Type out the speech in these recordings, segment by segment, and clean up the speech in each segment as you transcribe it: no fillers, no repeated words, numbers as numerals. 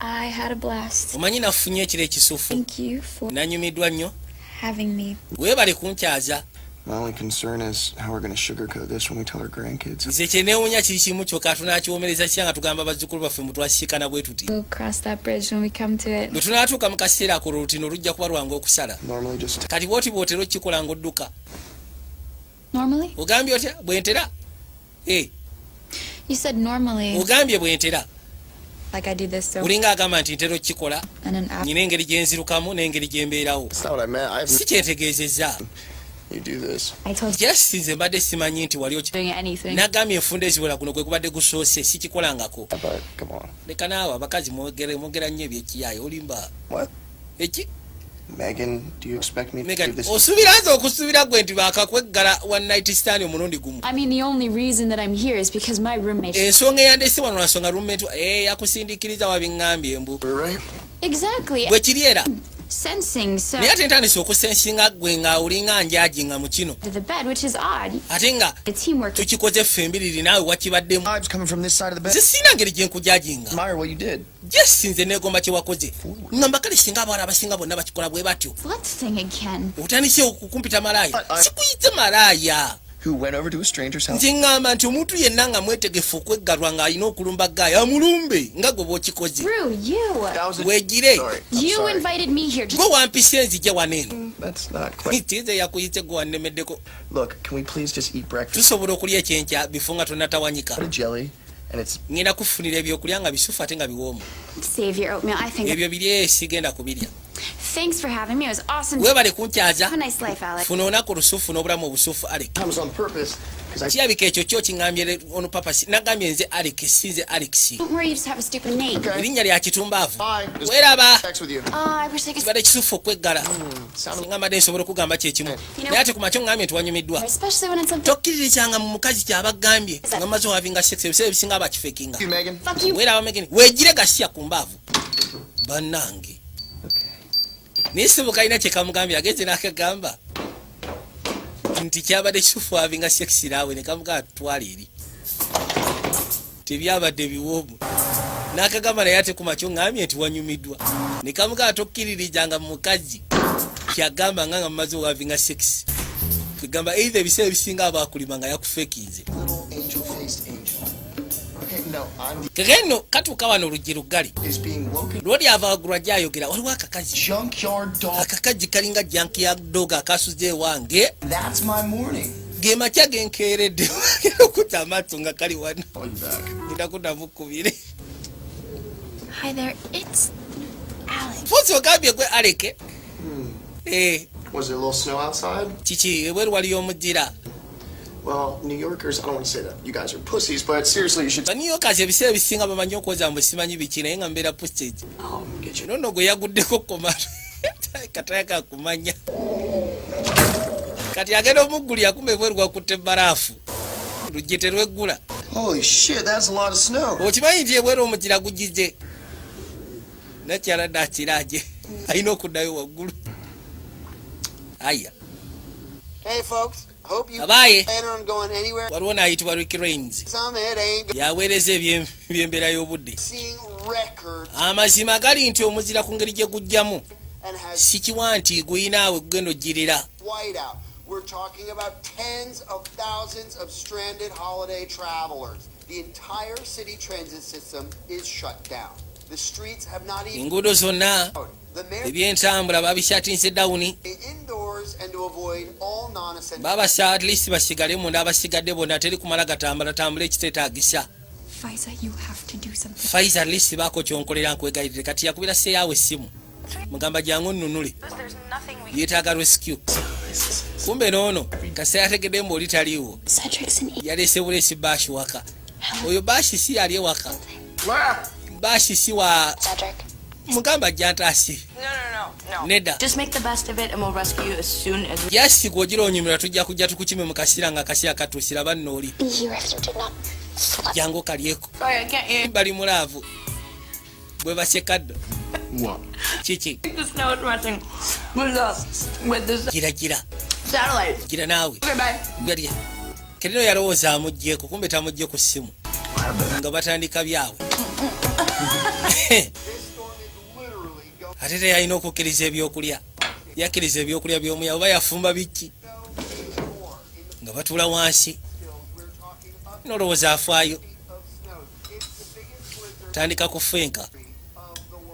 I had a blast. Omanyi nafunye ekiro ekisufu. Thank you for Nanyumiddwa nnyo. having me. Weebale kunkyaza. My only concern is how we're going to sugarcoat this when we tell our grandkids. Nze kyeneewuunya kiri kimu kyokka tunaakiwomereza kya nga tugamba bazzukulu baffe mu twasisikana bwe tuti. We'll cross that bridge when we come to it. Bwe tunaatuuka mu kaseera ako olutino lujja kuba lwangu okusala. Normally just Kati bw'oti bw'otera okikola ng'odduka. Normally? Ogambye otya bwe ntera? You said normally. Ogambye bwe ntera. Like I do this so. Olinga agamba nti ntera okikola. And an app. Nyina engeri gye nzirukamu n'engeri gye mbeerawo. That's not what I meant. Si kyetegeezezza. You do this. I told you Just nze mbadde simanyi nti wali doing anything. nagambye enfunda eziwera kuno kwe kubadde gusoose sikikolangako. But come on. Leka naawe abakazi mwogera nnyo ebyekiyaayo olimba. What? Eki? Megan, do you expect me to Megan, do this? osuubiraza okusuubira gwe nti baakakweggala one night stand omulundi gumu. I mean, the only reason that I'm here is because my roommate. Ensonga eyandese wano nasonga roommate yakusindiikiriza wabiŋŋambye mbu. We're right. Exactly. Bwe kiri era. Sensing so. Naye ate ntandise okusensinga gwe nga olinga njaginga mu kino. To the bed, which is odd. Ate nga The teamwork. tukikoze ffe mbiriri naawe wakibaddemu. Vibes coming from this side of the bed. Nze siina ngeri gye nkujaginga. Admire what you did. Just nze neegomba kye wakoze. Ngamba kale singa abawala abasinga bonna bakikola bwe batyo. Let's sing again. Otandise okukumpita malaaya. Sikuyite malaaya. Who went over to a stranger's house? Nze ŋŋamba nti omuntu yenna nga mwetegefu okweggalwa ng'alina okulumba gaaya amulumbe nga gwe bw'okikoze. Drew, you. That was a... Weegire. Sorry. I'm You sorry. invited me here. Gwe wampisa enzije waneeno. That's not quite... Tize yakuyise gwe wannemeddeko. Look, can we please just eat breakfast? Tusobola okulya ekyenkya bifo nga tonnatawanyika. Got a jelly, and it's... Ngenda kufunira ebyokulya nga bisufu ate nga biwoomu. Save your oatmeal. I think. Ebyo biri sigenda kubirya. Thanks for having me. It was awesome. Weebale kunkyaza. Have a nice life, Alex. Funa olunaku olusufu n'obulamu obusufu Alex. That was on purpose, because I... Kirabika ekyo kyo kiŋŋambye ono papa nagambye nze Alex si nze Alex. Don't worry, you just have a stupid name. Okay. Erinnya lya kitumbaavu. Bye. Just Weeraba. sex with you. I wish I could. Kibadde kisufu okweggala. Sound... Singa mbadde nsobola okugamba kyekimu. Naye ate ku makyo ŋŋambye nti wanyumiddwa. Especially when it's something. Tokkiririzanga mu mukazi kyaba gambye nga maze havinga sex ebiseera ebisinga abakifekinga. You, Megan. Fuck you. Weeraba Megan. Weegire gasiya ku mbaavu. Bannange. Naye sibuka alina kye kamugambye agenze n'akagamba nti kyabadde kisufu havinga sex naawe ne kamugamba tutwale eri. Tebyabadde biwoomu. N'akagamba naye ate ku makyo ŋŋambye nti wanyumiddwa. Ne kamugamba tokkiririzanga mu mukazi kyagamba nga mumaze havinga sex. Kugamba either ebiseera ebisinga abaakulima nga yakufekinze. Little angel-faced angel. Okay, no, I'm... Kegeno katuuka wano oluggi luggale. is being woken... Lwoli ava waggulu ajja ayogera waliwo akakazi. Junkyard dog. Akakazi kalinga junkyard dog akasuze ewange. That's my morning. Ge makya genkeeredde okuta amaato nga kali wano. Call you back. Nda kudamukubire. Hi there. It's Alex. Fonsi ogambye gwe Aleke. Was there a little snow outside? Kiki ebweru waliyo omugira. Well, New Yorkers, I don't want to say that. You guys are pussies, but seriously, you should... Baniyookazi ebiseera ebisinga bamanyi okwoza mbwe simanyi biki naye nga mbeera pustage. get you. Nono gwe yaguddeko komato. Kataya kakumanya. Kati agenda omuggulya kumbe ebweru wakutte bbalaafu. Luggi terweggula. Holy shit, that's a lot of snow. Okimanyi nti ebweru omugira gugijje. Nakyaladde akiraje. Alina okuddayo waggulu. Aya. Hey folks, hope you Abaye. plan on going anywhere. Waliwo n'ayitibwa Rick Rains. Some it ain't Yaweereza eby'embeera y'obudde. seeing records Amazima gali nti omuzira ku ngeri gye gujjamu. and has Sikiwa nti guyinaawe gugenda ogirira. whiteout. We're talking about tens of thousands of stranded holiday travelers. The entire city transit system is shut down. The streets have not even Enguudo zonna the mayor eby'entambula babishatinse dawuni. indoors and to avoid all non-essential. Babasa at least basigale munda abasigadde bonna teri kumala gatambula ekiteetaagisa. Faiza, you have to do something. Faiza at least baako kyonkolera nkwegayirire kati yakubira seeyaawe essimu. Mugamba jangu nnunule. Yeetaaga rescue. Kumbe noono kaseera ategedde mbu oli taliiwo. Cedric's an Yaleese buleesi Baashi waka. Oyo Baashi si yali ewaka. Baashi si wa Cedric. mugamba jantaasi. No. Nedda. Just make the best of it and we'll rescue you as soon as we... Yasi gwogira onyumira tujja kujja tukukime mu kaseera nga akaseera katuusira banno oli. Be here if you do not. Jangu kalyeko. Sorry, I can't hear. Bali mulaavu. Bwe basekaddo. What? Kiki. The snow is rushing with the Gira. satellite. Gira naawe. Okay, bye. Galya. Kerino yalowooza amuggyeko kumbe tamugye ku ssimu. Nga batandika byawe. ate teyalina okukkiriza ebyokulya yakkiriza ebyokulya by'omuyavu oba yafumba biki nga batuula wansi nolowooza afaayo tandika kufenka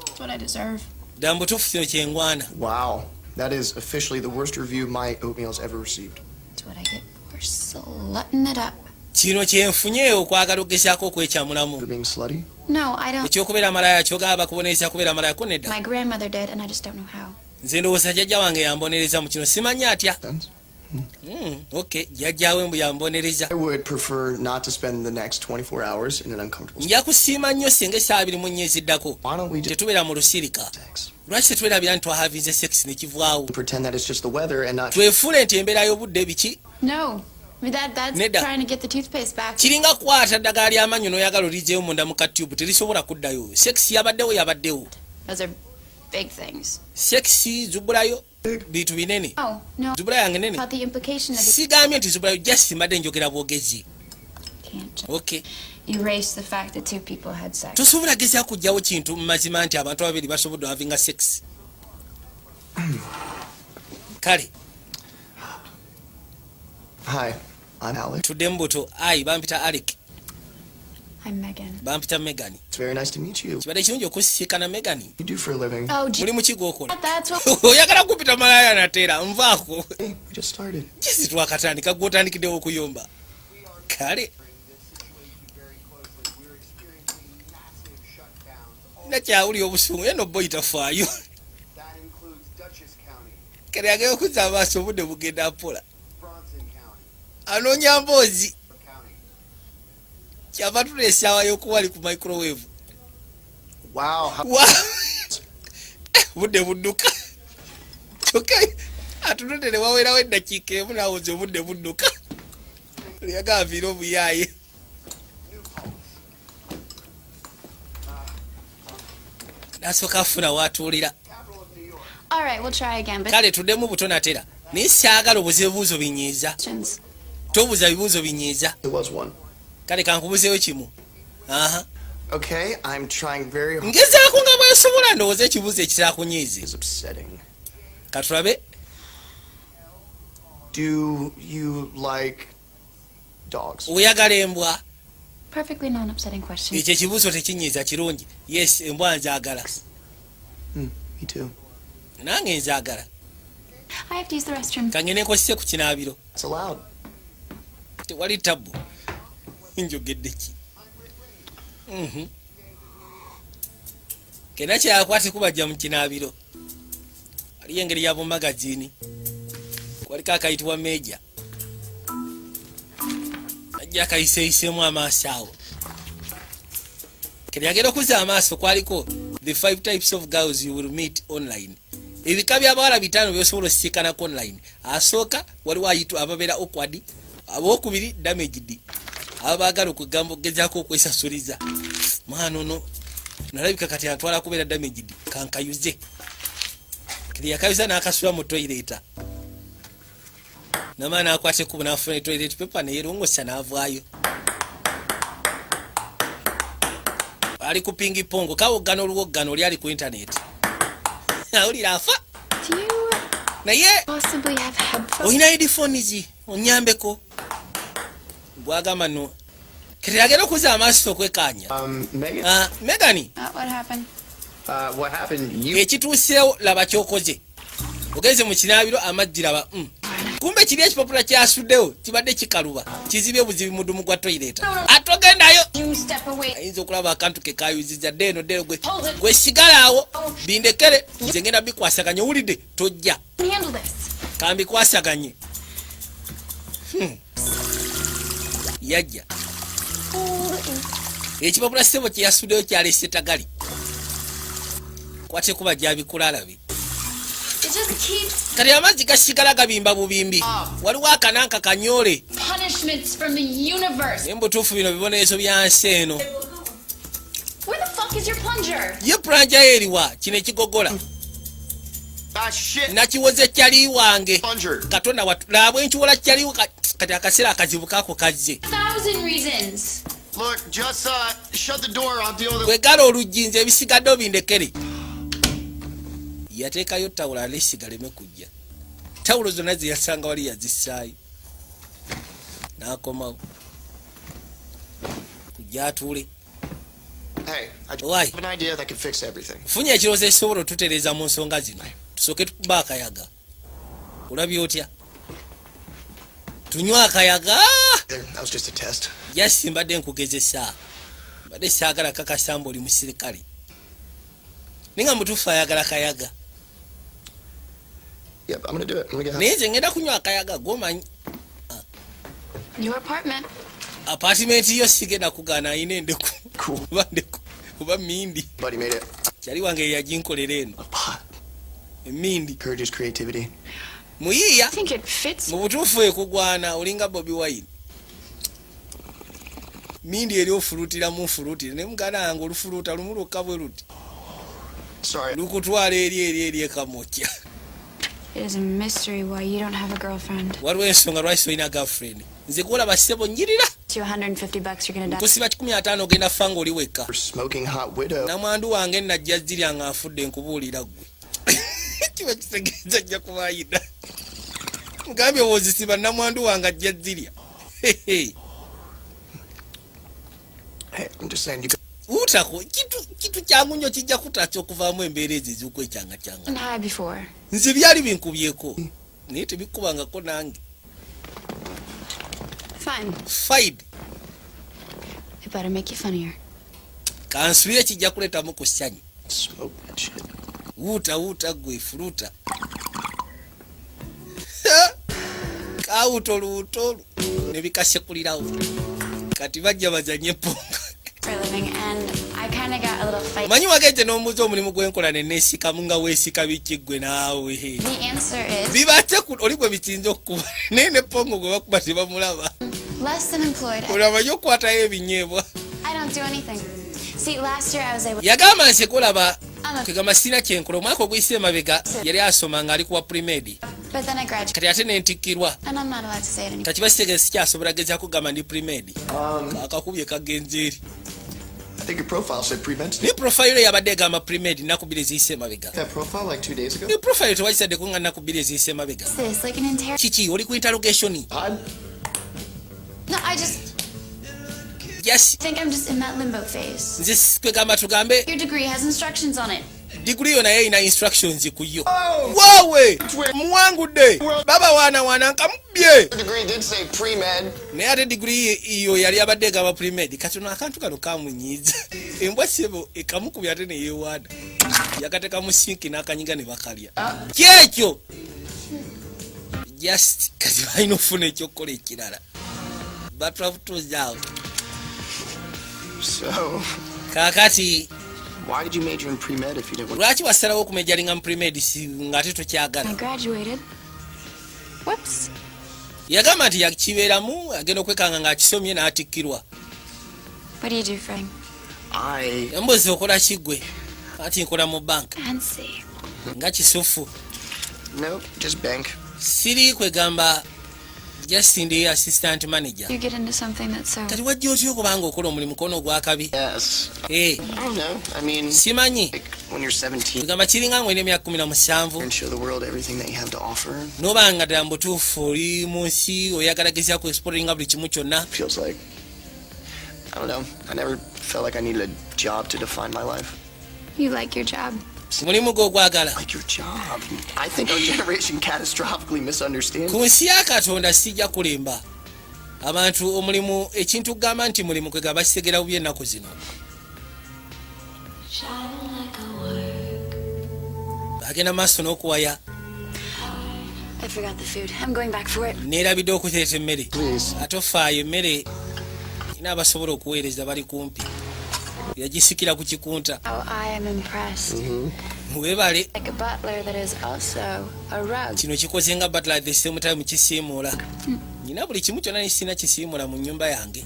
That's what I deserve. ddala mu butuufu kino kyengwana. Wow. That is officially the worst review my oatmeal's ever received. That's what I get for slutting it up. kino kyenfunye okwagala okugezaako okwekyamulamu For being slutty? No, I don't. ekyokubeera malaya kyogaba bakubonereza kubeera malaya ko nedda My grandmother did, and I just don't know how. nze ndowooza jjajja wange yambonereza mu kino simanyi atya. Sense? Okay, jjajjaawe mbu yambonereza. I would prefer not to spend the next 24 hours in an uncomfortable nja kusiima nnyo singa essaawa 24 eziddako Why don't we just tetubeera mu lusirika. sex? lwaki tetwerabira nti twahavinze sex ne kivaawo Pretend that it's just the weather and not twefuule nti embeera y'obudde biki No. I mean, that's Neda. trying to get the toothpaste back. kiringa kukwata ddagala ly'amannyo n'oyagala olijeyo munda mu katyubu terisobola kuddayo. sex yabaddewo. Those are big things. sex zubulayo bintu binene. Oh, no. zubula yange nene About the implication of it. sigambye nti zubulayo just mbadde njogera bwogezi. Can't just Okay, erase the fact that two people had sex. tosobola gezaako kugyawo kintu mu mazima nti abantu ababiri basobodde havinga sex. kale Hi, I'm Alec. tudde mu buto. ayi bampita Alec, I'm Megan. bampita Megan. It's very nice to meet you. kibadde kirungi okusisinkana Megan. You do for a living. Oh, gee. muli mu kigookola That's what. oyagala kupita malaya nateera nvaako. Hey, we just started. kisi twakatandika gwotandikiddewo okuyomba. kale We're experiencing massive shutdowns. nakyawulya obusungu eno boyi tafaayo. That includes Dutchess County, kale agenda okuzza amaaso obudde bugenda mpola. Bronson County, anoonya mboozi County. kyava tula essaawa y'okuwali ku microwave. Wow. budde budduka kyokka atunudde ne wawerawo eddakiika emu nawoza obudde budduka. yagaaviira obuyaaye. nasooka afuna waatuulira. All right, we'll try again. But kale tuddemu buto natera naye saagala obuze ebibuuzo binyiiza. questions. tobuuza bibuuzo binyiiza. It was one. kale kankubuzeeyo kimu. aha Okay, I'm trying very hard. ngezaako nga bwesobola ndowooza ekibuuzo ekitera kunyiize. It's upsetting. katulabe. Do you like dogs? oyagala embwa. Perfectly non-upsetting question. ekyo ekibuuzo tekinyiiza kirungi. yes embwa nzaagala. Me too. nange nzaagala. I have to use the restroom. kangene nkosise ku kinaabiro. It's allowed. tewali tabu. njogedde ki. kena kyakwate kubajja mu kinaabiro. waliyo engeri ya bumagaziini. waliko akayitibwa meja. ajja akayiseeyiseemu amaaso awo. keryagera okuzza amaaso kwaliko the 5 types of girls you will meet online. ebika by'abawala 5 byosobola osisiikanako online. asooka waliwo ayitwa ababeera awkward, abookubiri damaged, abaagala okugamba okugezaako okwesasuliza. mwana ono nalabika kati atwala kubeera damaged kankayuze. kiri yakayuza n'akasula mu toilet. namaana akwate kubu n'afuna toilet paper neyerongosa n'avaayo. ali ku pingi pongo kawoggana oluwoggana oli ali ku internet. awulira afa. Do you naye possibly have headphones? olina headphones onyambeko. gwagamba no kiragera okuza amaaso okwekanya. Megan? Megani What happened? What happened? You ekituuseewo laba kyokoze. ogenze mu kinaabiro amazzi laba. kumbe kiri ekipapula kyasuddewo kibadde kikaluba kizibye obuzibi mudumu gwa toilet. atogendayo You step away. ayinza okulaba akantu ke kayuzizza ddeeno ddeno gwe sigala awo bindekere nze ngenda bikwasaganye owulidde tojja Handle this. kambikwasaganye. yajja ekipapula ssebo kyeyasuddeyo kyaleese tagali. kwate kuba gyabikula alabe. It just keeps kati amazzi gasigala gabimba bubimbi. waliwo akananka kanyole. punishments from the universe. naye mubutuufu bino bibonerezo bya nsi eno. Where the fuck is your plunger? ye pulanja eriwa kino ekigogola. ah shit. nakiwoze kyali wange. Plunger. katonda watulaba enkiwola kyaliwo kati akaseera akazibu kaako kazze. 1,000 reasons. Look, just shut the door. I'll deal with it. kwegala oluggi nze ebisigadde obindekere. yateekayo tawulo alesi galeme kujja. Tawulo zonna ze yasanga wali yazissaayo n'akomawo kujja atuule. Hey, I Why? have an idea that could fix everything. Funye ekirowoozo ekisobola otutereeza mu nsonga zino tusooke tukuba akayaga. Olabye otya? Tunywa akayaga. There, that was just a test. Yasi mbadde nkugezesa. Mbadde saagala kakasamba oli musirikale. Ninga mutuufu ayagala kayaga. Yep, I'm gonna do it. I'm gonna get Naye nze ngenda kunywa akayaga gomanyi. Your apartment. Apartment yo sigenda kugaana ayina endeku. Cool. Oba ndeku. Oba mindi. Buddy made it. Kyali wange yaginkolera eno. A pot. Mindi. Encourages creativity. Muyiiya. I think it fits. Mu butuufu ekugwana olinga Bobi Wine. Mindi eri ofulutira mu nfulutire ne mugana wange olufuluuta lumu lwokka bwe luti. Sorry. Lukutwala eri ekamokya. It is a mystery why you don't have a girlfriend. Waliwo ensonga lwaki olina girlfriend. Nze kuolaba ssebo njirira. It's $150 you're gonna die. Kusiba 150 ogenda ffa ng'oli wekka. For smoking hot widow. Namwandu wange najja zirya nga afudde nkubuulira ggwe. Kiba kitegeeza ajja kuba ayina. Mugambye woozisiba namwandu wange ajja zirya. Hey, I'm just saying you Utako kitu kyangu nnyo kijja kutaacha okuvaamu embeera ezo ez'okwekyanga. Been high before. Nze byali binkubyeko naye tebikubangako nange. Fine. Fide It better make you funnier. kansubire kijja kuleetamu ku ssanyu. smoke that shit. Wuuta gwe fuluuta. Kawuta oluwuto ne bikasekulirawo. Kati bajja bazanye ponga. For a living, and I kind of got a little fight. Manyi wagenze n'omubuuza omulimu gwenkola ne neesikamu nga weesika biki gwe naawe. The answer is Bibate oli gwe bikinza okukuba naye ne pongo gwe bakuba tebamulaba. less than employed. Olamanyi okukwatayo ebinyeebwa. I don't do anything. See, last year I was able. Yagamba nsi kulaba I'm kwegamba sina kyenkola omwaka oguyise emabega yali asoma ng'ali kuwa primedi But then I graduated, kati ate nentikkirwa and I'm not allowed to say it anymore. takiba sitegeze sikyasobola gezaako kugamba ndi primedi akakubye kagenze eri I think your profile said pre-med. ne profile yabadde egamba primedi nnaku bbiri eziyise emabega That profile like 2 days ago. ne profile tewakisaddeko nga nnaku bbiri eziyise emabega This like an entire. kiki oli ku interrogation No, I just yes think I'm just in that limbo phase. nze kwegamba tugambe Your degree has instructions on it. diguli yo naye erina instructions ku yo waawe muwangudde baba waana nkamubye Your degree did say pre-med. naye ate diguli iyo yali abadde egamba primedi katono akantu kano kamunyiiza embwa sebo ekamukubya ate neyewaana yakateka mu sinki n'akanyiga ne bakalya kyekyo just kati balina ofuna ekyokukola ekirala batwabutuzaawo So, kaakati why did you major in pre-med if you didn't want lwaki wasalawo okumejalinga mu primedi ng'ate I tokyagala graduated. Whoops. yagamba nti yakibeeramu agenda okwekanga ng'akisomye n'atikkirwa What do you do, Frank? I embuzi okola kiggwe ati nkola mu banka Fancy. nga kisufu no, just bank. siri kwegamba just ndi assistant manager You get into something that's so. kati wajja otya okubanga okola omulimu kono ogwakabi Yes. Eh, I don't know. I mean, simanyi like when you're 17, kwegamba kiringa ng'olina emyaka 17 and show the world everything that you have to offer. n'obanga ddala mu butuufu oli mu nsi oyagala gezaako exportinga buli kimu kyonna Feels like, I don't know. I never felt like I needed a job to define my life. You like your job. mulimu gwe ogwagala Like your job. I think our generation catastrophically misunderstands. ku nsi ya katonda sijja kulimba abantu omulimu ekintu kugamba nti mulimu kwegamba kitegera bubi ennaku zino agenda maaso n'okuwaya I forgot the food. I'm going back for it. neerabidde okuteeta emmere Please. ate ofaayo emmere ina abasobola okuweereza bali kumpi yagisikira ku kikunta Oh, I am impressed. weebale Like a butler that is also a rug. kino kikoze nga battle at the same time kisiimuula nyina buli kimu kyonna nisina kisiimula mu nnyumba yange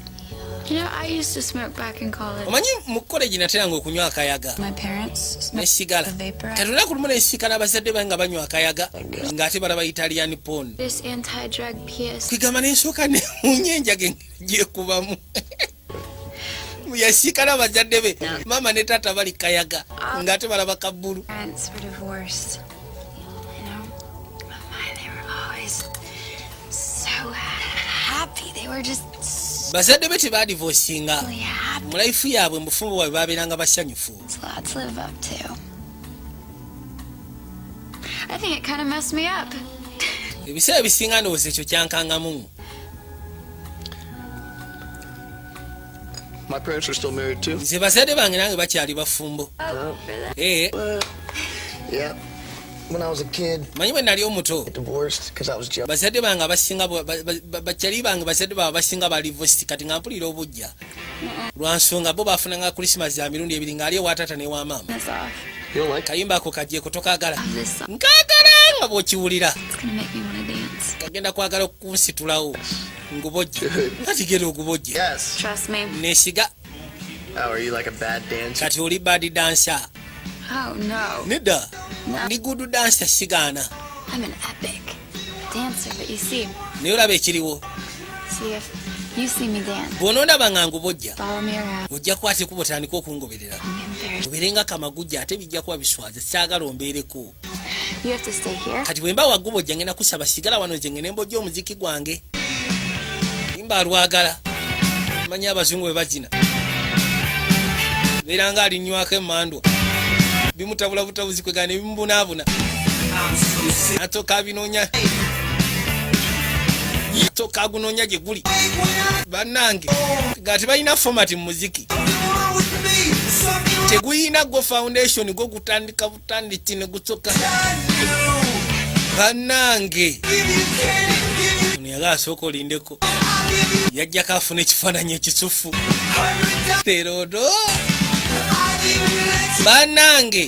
You know, I used to smoke back in college. omanyi mu kolegi nateranga okunywa akayaga My parents smoked nesigala the vapor. kati olunaku lumu nesikala abazadde bange nga banywa akayaga ng'ate balaba italian pon This anti-drug PS. kwegamba nensooka newunya enjaga gyekubamu yasikana bazadde be mama ne tata bali kayaga ngate balaba kabbulu. Parents were divorced. You know, they were always so happy. They were just bazadde be tebadivosinga really happy. mu life yaabwe mu bufumbo bwabwe babeeranga basanyufu. It's a lot to live up to. I think it kind of messed me up. Ebiseera bisinga ndowooza ekyo kyankangamu. My parents are still married too. Nze bazadde bange nange bakyali bafumbo. Yeah. When I was a kid, Manyi bwe nali omuto divorced because I was jealous. bazadde bange abasinga bakyali bange bazadde baabwe abasinga balivosti kati nga mpulira obujja lwa nsonga bo bafunanga Christmas ya mirundi ebiri ng'ali ewaatata n'ewa maama. This off. You don't like? Kayimba ako kagyeko tokagala Of this song. nkagala nga bw'okiwulira It's gonna make me want to dance. kagenda kwagala okunsitulawo ngubojja katigera ogubojja Yes. Trust me. neesiga Oh, are you like a bad dancer? kati oli bad dancer. Oh no. Nedda No. ndi good dancer sigaana I'm an epic dancer, but you see, naye olaba ekiriwo if you see me dance, bw'onoondaba nga ngubojja follow me around. ojja kukwate kuba otandika okungoberera I'm embarrassed. obeerenga kamagujja ate bijja kuba biswaza kyagala ombeereko. You have to stay here. Kati bwe mba waggubojja ngenda kusaba sigala wano gye ngene mbojja omuziki gwange mba alwagala manyi abazungu bwe bagina beera nga alinywako emandwa bimutabula butabuzi kwegana ne bimubunaabuna atoka abinoonya atoka agunoonya gye guli bannange nga tebalina fomati mu muziki teguyina gwo foundation gwo gutandika butandiki ne gusoka bannange ono yagala asooka olindeko yajjako afuna ekifaananyi ekisufu leero do bannange